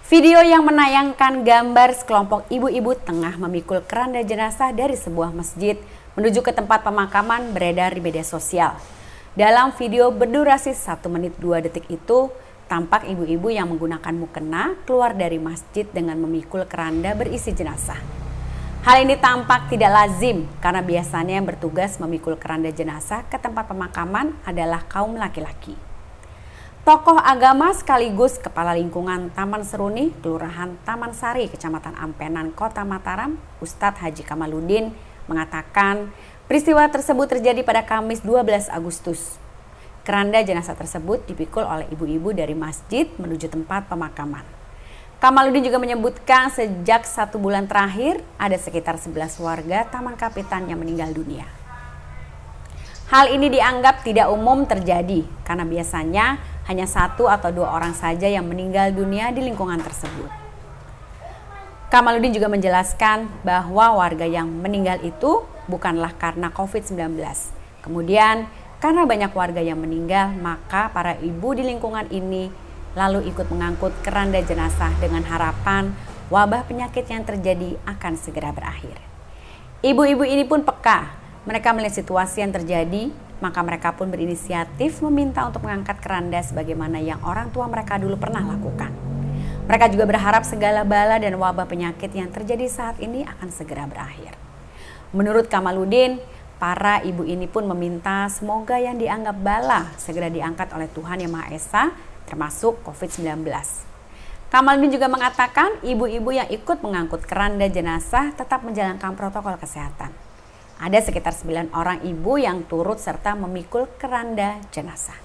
Video yang menayangkan gambar sekelompok ibu-ibu tengah memikul keranda jenazah dari sebuah masjid menuju ke tempat pemakaman beredar di media sosial. Dalam video berdurasi 1 menit 2 detik itu, tampak ibu-ibu yang menggunakan mukena keluar dari masjid dengan memikul keranda berisi jenazah. Hal ini tampak tidak lazim karena biasanya yang bertugas memikul keranda jenazah ke tempat pemakaman adalah kaum laki-laki. Tokoh agama sekaligus Kepala Lingkungan Taman Seruni, Kelurahan Taman Sari, Kecamatan Ampenan, Kota Mataram, Ustadz Haji Kamaludin mengatakan peristiwa tersebut terjadi pada Kamis 12 Agustus. Keranda jenazah tersebut dipikul oleh ibu-ibu dari masjid menuju tempat pemakaman. Kamaludin juga menyebutkan sejak 1 bulan terakhir ada sekitar 11 warga Taman Kapitan yang meninggal dunia. Hal ini dianggap tidak umum terjadi karena biasanya hanya 1 atau 2 orang saja yang meninggal dunia di lingkungan tersebut. Kamaludin juga menjelaskan bahwa warga yang meninggal itu bukanlah karena COVID-19. Kemudian karena banyak warga yang meninggal, maka para ibu di lingkungan ini lalu ikut mengangkut keranda jenazah dengan harapan wabah penyakit yang terjadi akan segera berakhir. Ibu-ibu ini pun peka. Mereka melihat situasi yang terjadi, maka mereka pun berinisiatif meminta untuk mengangkat keranda sebagaimana yang orang tua mereka dulu pernah lakukan. Mereka juga berharap segala bala dan wabah penyakit yang terjadi saat ini akan segera berakhir. Menurut Kamaludin, para ibu ini pun meminta semoga yang dianggap bala segera diangkat oleh Tuhan Yang Maha Esa, termasuk COVID-19. Kamaludin juga mengatakan ibu-ibu yang ikut mengangkut keranda jenazah tetap menjalankan protokol kesehatan. Ada sekitar 9 orang ibu yang turut serta memikul keranda jenazah.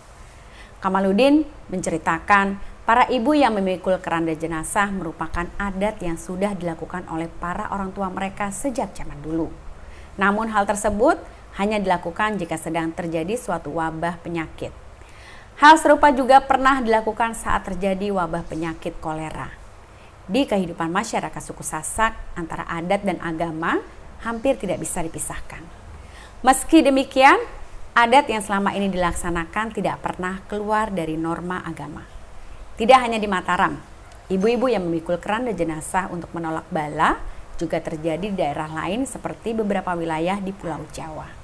Kamaludin menceritakan para ibu yang memikul keranda jenazah merupakan adat yang sudah dilakukan oleh para orang tua mereka sejak zaman dulu. Namun hal tersebut hanya dilakukan jika sedang terjadi suatu wabah penyakit. Hal serupa juga pernah dilakukan saat terjadi wabah penyakit kolera. Di kehidupan masyarakat suku Sasak, antara adat dan agama hampir tidak bisa dipisahkan. Meski demikian, adat yang selama ini dilaksanakan tidak pernah keluar dari norma agama. Tidak hanya di Mataram, ibu-ibu yang memikul keranda jenazah untuk menolak bala juga terjadi di daerah lain seperti beberapa wilayah di Pulau Jawa.